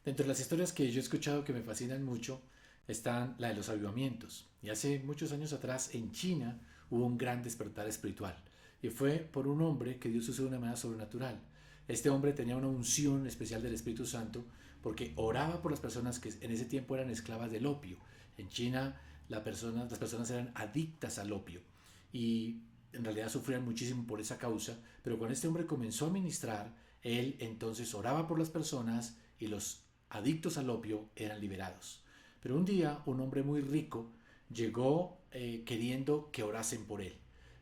Dentro de las historias que yo he escuchado que me fascinan mucho están la de los avivamientos. Y hace muchos años atrás en China hubo un gran despertar espiritual. Y fue por un hombre que Dios usó de una manera sobrenatural. Este hombre tenía una unción especial del Espíritu Santo porque oraba por las personas que en ese tiempo eran esclavas del opio. En China las personas eran adictas al opio y en realidad sufrían muchísimo por esa causa, pero cuando este hombre comenzó a ministrar, él entonces oraba por las personas y los adictos al opio eran liberados. Pero un día un hombre muy rico llegó queriendo que orasen por él,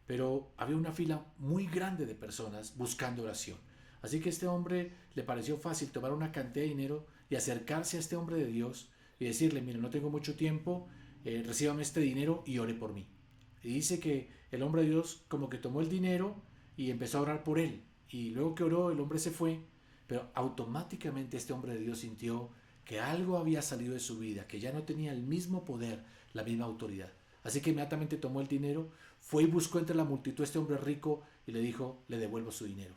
pero había una fila muy grande de personas buscando oración. Así que a este hombre le pareció fácil tomar una cantidad de dinero y acercarse a este hombre de Dios y decirle, mire, no tengo mucho tiempo, recíbame este dinero y ore por mí. Y dice que el hombre de Dios como que tomó el dinero y empezó a orar por él. Y luego que oró, el hombre se fue, pero automáticamente este hombre de Dios sintió que algo había salido de su vida, que ya no tenía el mismo poder, la misma autoridad. Así que inmediatamente tomó el dinero, fue y buscó entre la multitud a este hombre rico y le dijo, le devuelvo su dinero.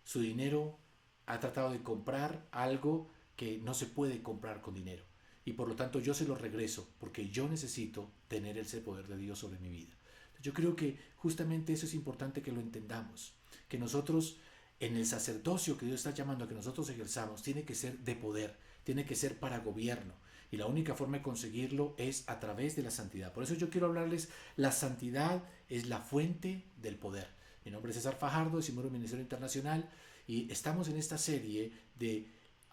Su dinero ha tratado de comprar algo que no se puede comprar con dinero. Y por lo tanto yo se lo regreso porque yo necesito tener ese poder de Dios sobre mi vida. Yo creo que justamente eso es importante que lo entendamos. Que nosotros en el sacerdocio que Dios está llamando a que nosotros ejerzamos tiene que ser de poder, tiene que ser para gobierno. Y la única forma de conseguirlo es a través de la santidad. Por eso yo quiero hablarles, la santidad es la fuente del poder. Mi nombre es César Fajardo, de Simuro Ministerio Internacional, y estamos en esta serie de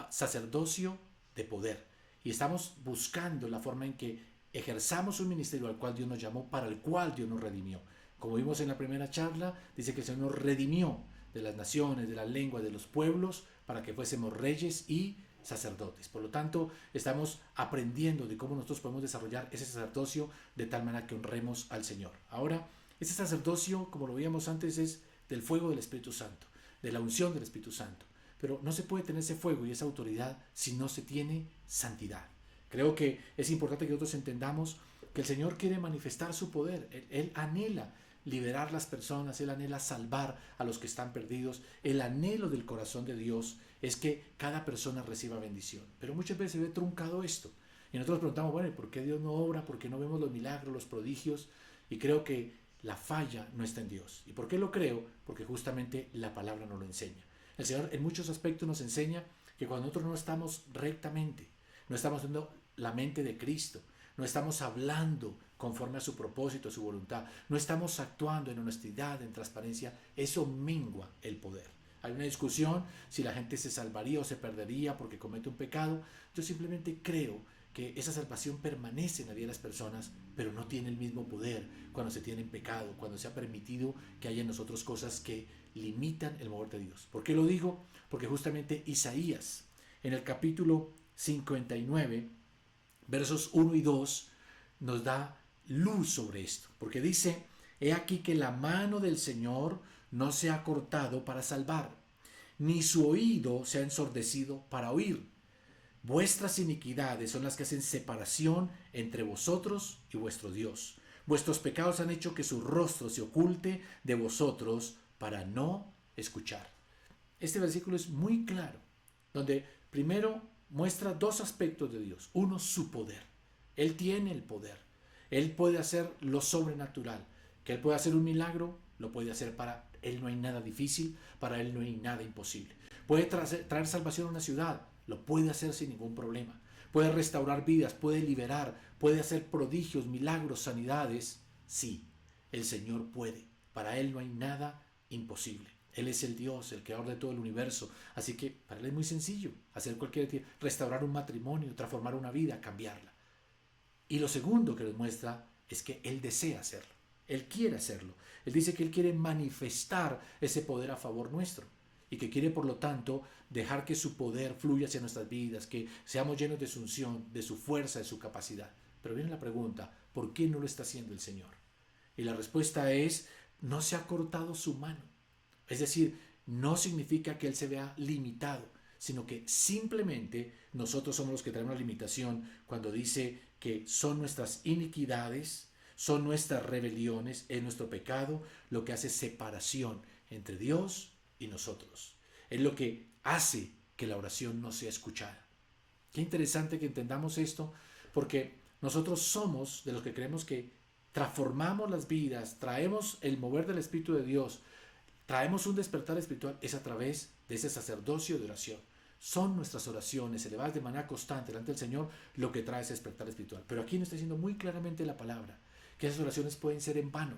sacerdocio de poder. Y estamos buscando la forma en que ejerzamos un ministerio al cual Dios nos llamó, para el cual Dios nos redimió. Como vimos en la primera charla, dice que el Señor nos redimió de las naciones, de las lenguas, de los pueblos, para que fuésemos reyes y sacerdotes. Por lo tanto, estamos aprendiendo de cómo nosotros podemos desarrollar ese sacerdocio de tal manera que honremos al Señor. Ahora, ese sacerdocio, como lo veíamos antes, es del fuego del Espíritu Santo, de la unción del Espíritu Santo. Pero no se puede tener ese fuego y esa autoridad si no se tiene santidad. Creo que es importante que nosotros entendamos que el Señor quiere manifestar su poder. Él anhela liberar a las personas, Él anhela salvar a los que están perdidos. El anhelo del corazón de Dios es que cada persona reciba bendición. Pero muchas veces se ve truncado esto. Y nosotros preguntamos, bueno, ¿por qué Dios no obra? ¿Por qué no vemos los milagros, los prodigios? Y creo que la falla no está en Dios. ¿Y por qué lo creo? Porque justamente la palabra nos lo enseña. El Señor en muchos aspectos nos enseña que cuando nosotros no estamos rectamente, no estamos dando la mente de Cristo, no estamos hablando conforme a su propósito, a su voluntad, no estamos actuando en honestidad, en transparencia, eso mengua el poder. Hay una discusión si la gente se salvaría o se perdería porque comete un pecado. Yo simplemente creo que esa salvación permanece en la vida de las personas, pero no tiene el mismo poder cuando se tiene en pecado, cuando se ha permitido que haya en nosotros cosas que limitan el mover de Dios. ¿Por qué lo digo? Porque justamente Isaías, en el capítulo 59, versos 1 y 2, nos da luz sobre esto, porque dice, he aquí que la mano del Señor no se ha cortado para salvar, ni su oído se ha ensordecido para oír. Vuestras iniquidades son las que hacen separación entre vosotros y vuestro Dios. Vuestros pecados han hecho que su rostro se oculte de vosotros para no escuchar. Este versículo es muy claro, donde primero muestra dos aspectos de Dios. Uno, su poder. Él tiene el poder. Él puede hacer lo sobrenatural. Que Él puede hacer un milagro, lo puede hacer. Para Él no hay nada difícil, para Él no hay nada imposible. Puede traer salvación a una ciudad, lo puede hacer sin ningún problema. Puede restaurar vidas, puede liberar, puede hacer prodigios, milagros, sanidades. Sí, el Señor puede. Para Él no hay nada imposible. Él es el Dios, el creador de todo el universo. Así que para Él es muy sencillo hacer restaurar un matrimonio, transformar una vida, cambiarla. Y lo segundo que nos muestra es que Él desea hacerlo. Él quiere hacerlo. Él dice que Él quiere manifestar ese poder a favor nuestro. Y que quiere, por lo tanto, dejar que su poder fluya hacia nuestras vidas, que seamos llenos de su unción, de su fuerza, de su capacidad. Pero viene la pregunta, ¿por qué no lo está haciendo el Señor? Y la respuesta es, no se ha cortado su mano. Es decir, no significa que Él se vea limitado, sino que simplemente nosotros somos los que traemos la limitación cuando dice que son nuestras iniquidades, son nuestras rebeliones, es nuestro pecado lo que hace separación entre Dios y nosotros. Es lo que hace que la oración no sea escuchada. Qué interesante que entendamos esto, porque nosotros somos de los que creemos que transformamos las vidas, traemos el mover del Espíritu de Dios, traemos un despertar espiritual, es a través de ese sacerdocio de oración. Son nuestras oraciones elevadas de manera constante delante del Señor lo que trae ese despertar espiritual. Pero aquí nos está diciendo muy claramente la palabra, que esas oraciones pueden ser en vano.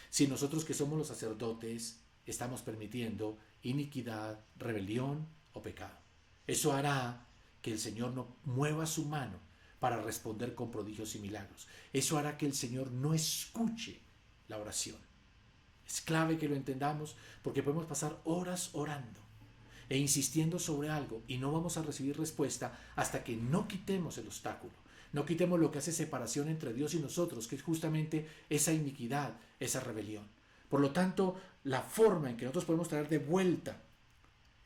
Si nosotros que somos los sacerdotes estamos permitiendo iniquidad, rebelión o pecado. Eso hará que el Señor no mueva su mano para responder con prodigios y milagros. Eso hará que el Señor no escuche la oración. Es clave que lo entendamos porque podemos pasar horas orando e insistiendo sobre algo y no vamos a recibir respuesta hasta que no quitemos el obstáculo, no quitemos lo que hace separación entre Dios y nosotros, que es justamente esa iniquidad, esa rebelión. Por lo tanto, la forma en que nosotros podemos traer de vuelta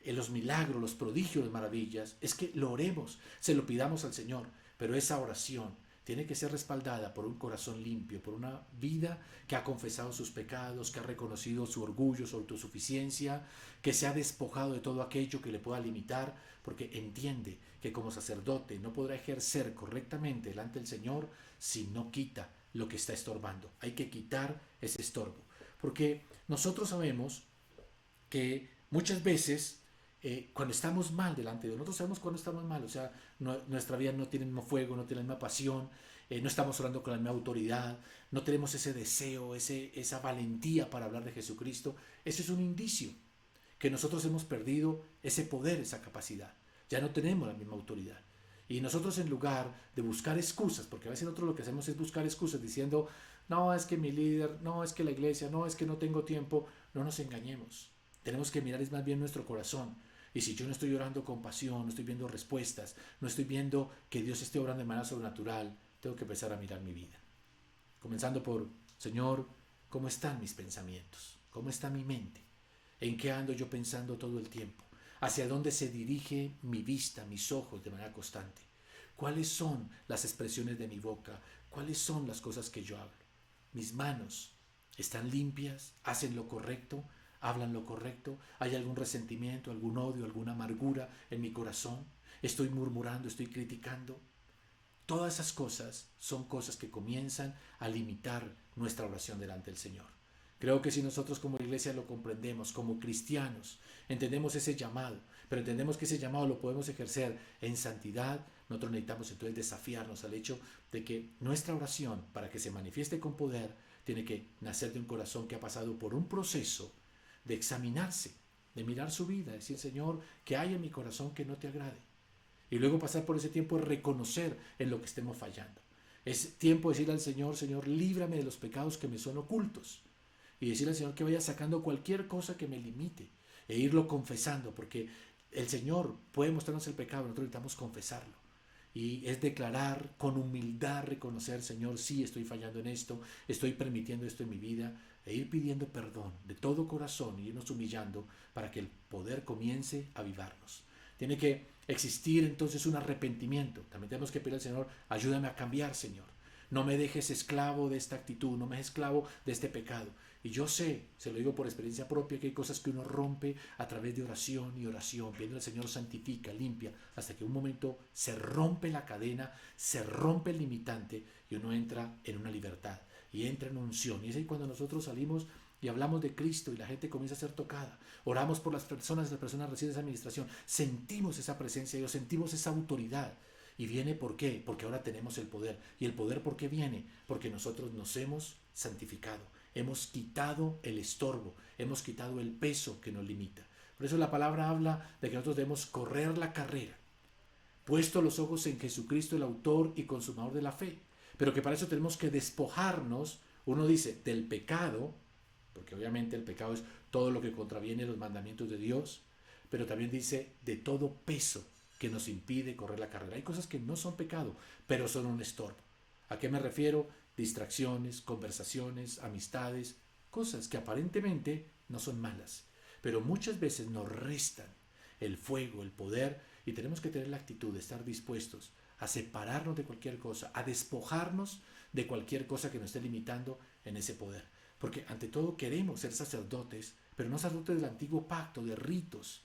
en los milagros, los prodigios, las maravillas, es que lo oremos, se lo pidamos al Señor, pero esa oración tiene que ser respaldada por un corazón limpio, por una vida que ha confesado sus pecados, que ha reconocido su orgullo, su autosuficiencia, que se ha despojado de todo aquello que le pueda limitar, porque entiende que como sacerdote no podrá ejercer correctamente delante del Señor si no quita lo que está estorbando. Hay que quitar ese estorbo, porque nosotros sabemos que muchas veces cuando estamos mal delante de Dios, nosotros sabemos cuando estamos mal, o sea, nuestra vida no tiene el mismo fuego, no tiene la misma pasión, no estamos orando con la misma autoridad, no tenemos ese deseo, esa valentía para hablar de Jesucristo. Eso es un indicio que nosotros hemos perdido ese poder, esa capacidad. Ya no tenemos la misma autoridad. Y nosotros en lugar de buscar excusas, porque a veces nosotros lo que hacemos es buscar excusas diciendo, no, es que mi líder, no, es que la iglesia, no, es que no tengo tiempo, no nos engañemos. Tenemos que mirar es más bien nuestro corazón. Y si yo no estoy orando con pasión, no estoy viendo respuestas, no estoy viendo que Dios esté obrando de manera sobrenatural, tengo que empezar a mirar mi vida. Comenzando por, Señor, ¿cómo están mis pensamientos? ¿Cómo está mi mente? ¿En qué ando yo pensando todo el tiempo? ¿Hacia dónde se dirige mi vista, mis ojos de manera constante? ¿Cuáles son las expresiones de mi boca? ¿Cuáles son las cosas que yo hablo? ¿Mis manos están limpias? ¿Hacen lo correcto? ¿Hablan lo correcto? ¿Hay algún resentimiento, algún odio, alguna amargura en mi corazón? ¿Estoy murmurando, estoy criticando? Todas esas cosas son cosas que comienzan a limitar nuestra oración delante del Señor. Creo que si nosotros como iglesia lo comprendemos, como cristianos, entendemos ese llamado, pero entendemos que ese llamado lo podemos ejercer en santidad, nosotros necesitamos entonces desafiarnos al hecho de que nuestra oración, para que se manifieste con poder, tiene que nacer de un corazón que ha pasado por un proceso de examinarse, de mirar su vida, decir, Señor, ¿qué hay en mi corazón que no te agrade? Y luego pasar por ese tiempo de reconocer en lo que estemos fallando. Es tiempo de decirle al Señor, Señor, líbrame de los pecados que me son ocultos. Y decirle al Señor que vaya sacando cualquier cosa que me limite. E irlo confesando, porque el Señor puede mostrarnos el pecado, nosotros necesitamos confesarlo. Y es declarar con humildad, reconocer, Señor, sí estoy fallando en esto, estoy permitiendo esto en mi vida, e ir pidiendo perdón de todo corazón y irnos humillando para que el poder comience a avivarnos. Tiene que existir entonces un arrepentimiento. También tenemos que pedir al Señor, ayúdame a cambiar, Señor. No me dejes esclavo de esta actitud, no me dejes esclavo de este pecado. Y yo sé, se lo digo por experiencia propia, que hay cosas que uno rompe a través de oración y oración, pidiendo al Señor santifica, limpia, hasta que un momento se rompe la cadena, se rompe el limitante y uno entra en una libertad y entra en unción. Y es ahí cuando nosotros salimos y hablamos de Cristo y la gente comienza a ser tocada. Oramos por las personas reciben esa administración. Sentimos esa presencia de Dios, sentimos esa autoridad. ¿Y viene por qué? Porque ahora tenemos el poder. ¿Y el poder por qué viene? Porque nosotros nos hemos santificado. Hemos quitado el estorbo, hemos quitado el peso que nos limita. Por eso la palabra habla de que nosotros debemos correr la carrera, puesto los ojos en Jesucristo, el autor y consumador de la fe. Pero que para eso tenemos que despojarnos, uno dice, del pecado, porque obviamente el pecado es todo lo que contraviene los mandamientos de Dios, pero también dice de todo peso que nos impide correr la carrera. Hay cosas que no son pecado, pero son un estorbo. ¿A qué me refiero? Distracciones, conversaciones, amistades, cosas que aparentemente no son malas, pero muchas veces nos restan el fuego, el poder, y tenemos que tener la actitud de estar dispuestos a separarnos de cualquier cosa, a despojarnos de cualquier cosa que nos esté limitando en ese poder. Porque ante todo queremos ser sacerdotes, pero no sacerdotes del antiguo pacto, de ritos,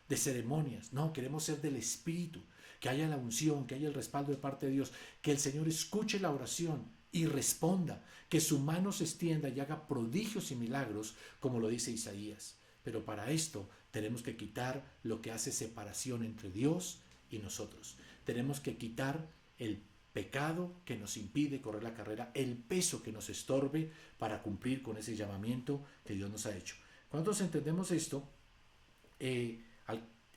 de ceremonias. No, queremos ser del Espíritu, que haya la unción, que haya el respaldo de parte de Dios, que el Señor escuche la oración y responda, que su mano se extienda y haga prodigios y milagros, como lo dice Isaías. Pero para esto tenemos que quitar lo que hace separación entre Dios y nosotros. Tenemos que quitar el pecado que nos impide correr la carrera, el peso que nos estorbe para cumplir con ese llamamiento que Dios nos ha hecho. Cuando entendemos esto,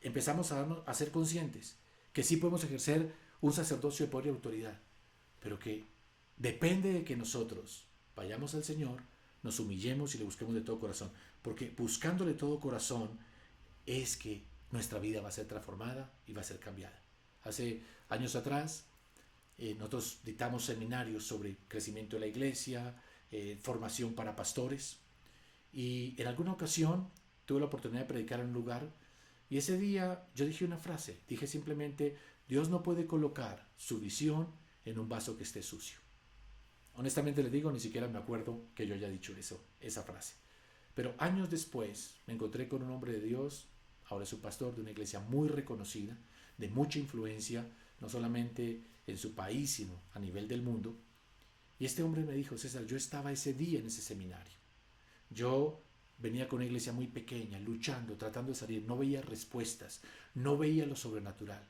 empezamos a ser conscientes que sí podemos ejercer un sacerdocio de poder y autoridad, pero que depende de que nosotros vayamos al Señor, nos humillemos y le busquemos de todo corazón, porque buscándole de todo corazón es que nuestra vida va a ser transformada y va a ser cambiada. Hace años atrás, nosotros dictamos seminarios sobre crecimiento de la iglesia, formación para pastores, y en alguna ocasión tuve la oportunidad de predicar en un lugar, y ese día yo dije una frase, dije simplemente: Dios no puede colocar su visión en un vaso que esté sucio. Honestamente les digo, ni siquiera me acuerdo que yo haya dicho esa frase. Pero años después me encontré con un hombre de Dios, ahora es un pastor de una iglesia muy reconocida, de mucha influencia, no solamente en su país, sino a nivel del mundo. Y este hombre me dijo: César, yo estaba ese día en ese seminario. Yo venía con una iglesia muy pequeña, luchando, tratando de salir, no veía respuestas, no veía lo sobrenatural.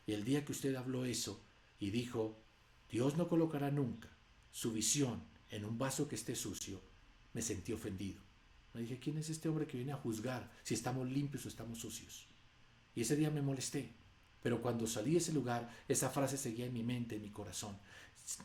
Y el día que usted habló eso y dijo: Dios no colocará nunca su visión en un vaso que esté sucio, me sentí ofendido. Me dije: ¿quién es este hombre que viene a juzgar si estamos limpios o estamos sucios? Y ese día me molesté. Pero cuando salí de ese lugar, esa frase seguía en mi mente, en mi corazón: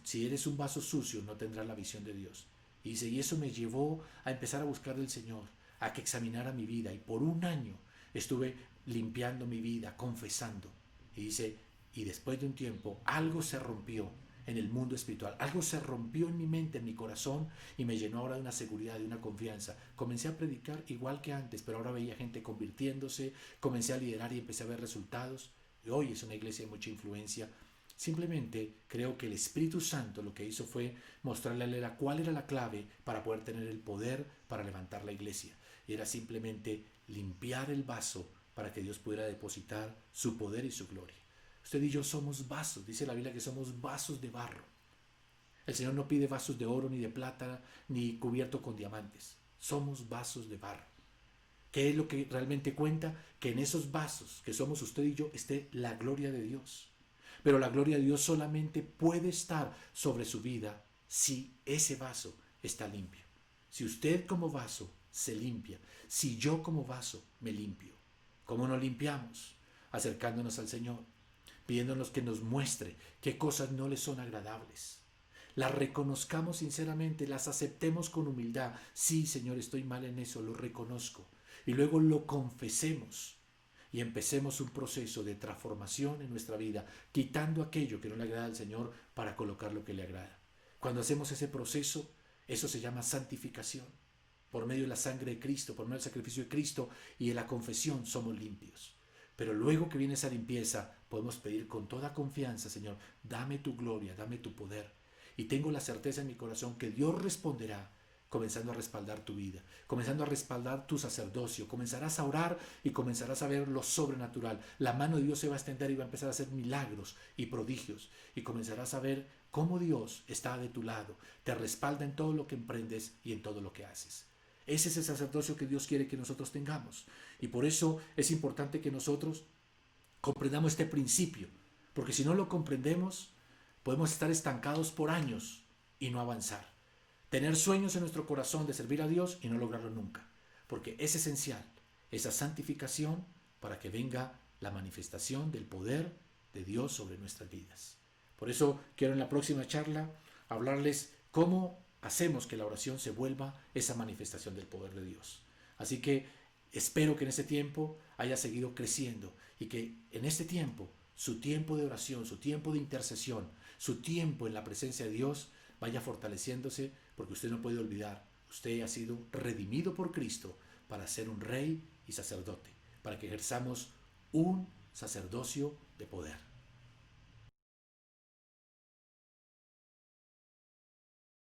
si eres un vaso sucio, no tendrás la visión de Dios. Y dice, y eso me llevó a empezar a buscar del Señor, a que examinara mi vida. Y por un año estuve limpiando mi vida, confesando. Y dice, y después de un tiempo, algo se rompió en el mundo espiritual. Algo se rompió en mi mente, en mi corazón, y me llenó ahora de una seguridad, de una confianza. Comencé a predicar igual que antes, pero ahora veía gente convirtiéndose, comencé a liderar y empecé a ver resultados. Y hoy es una iglesia de mucha influencia. Simplemente creo que el Espíritu Santo lo que hizo fue mostrarle a él cuál era la clave para poder tener el poder para levantar la iglesia. Y era simplemente limpiar el vaso para que Dios pudiera depositar su poder y su gloria. Usted y yo somos vasos, dice la Biblia que somos vasos de barro. El Señor no pide vasos de oro, ni de plata, ni cubierto con diamantes. Somos vasos de barro. ¿Qué es lo que realmente cuenta? Que en esos vasos que somos usted y yo esté la gloria de Dios. Pero la gloria de Dios solamente puede estar sobre su vida si ese vaso está limpio. Si usted como vaso se limpia, si yo como vaso me limpio. ¿Cómo nos limpiamos? Acercándonos al Señor, pidiéndonos que nos muestre qué cosas no le son agradables. Las reconozcamos sinceramente, las aceptemos con humildad. Sí, Señor, estoy mal en eso, lo reconozco. Y luego lo confesemos y empecemos un proceso de transformación en nuestra vida, quitando aquello que no le agrada al Señor para colocar lo que le agrada. Cuando hacemos ese proceso, eso se llama santificación. Por medio de la sangre de Cristo, por medio del sacrificio de Cristo y de la confesión somos limpios. Pero luego que viene esa limpieza, podemos pedir con toda confianza: Señor, dame tu gloria, dame tu poder. Y tengo la certeza en mi corazón que Dios responderá, comenzando a respaldar tu vida, comenzando a respaldar tu sacerdocio. Comenzarás a orar y comenzarás a ver lo sobrenatural. La mano de Dios se va a extender y va a empezar a hacer milagros y prodigios. Y comenzarás a ver cómo Dios está de tu lado, te respalda en todo lo que emprendes y en todo lo que haces. Ese es el sacerdocio que Dios quiere que nosotros tengamos. Y por eso es importante que nosotros comprendamos este principio, porque si no lo comprendemos, podemos estar estancados por años y no avanzar. Tener sueños en nuestro corazón de servir a Dios y no lograrlo nunca, porque es esencial esa santificación para que venga la manifestación del poder de Dios sobre nuestras vidas. Por eso quiero en la próxima charla hablarles cómo hacemos que la oración se vuelva esa manifestación del poder de Dios. Así que espero que en este tiempo haya seguido creciendo y que en este tiempo, su tiempo de oración, su tiempo de intercesión, su tiempo en la presencia de Dios vaya fortaleciéndose, porque usted no puede olvidar, usted ha sido redimido por Cristo para ser un rey y sacerdote, para que ejerzamos un sacerdocio de poder.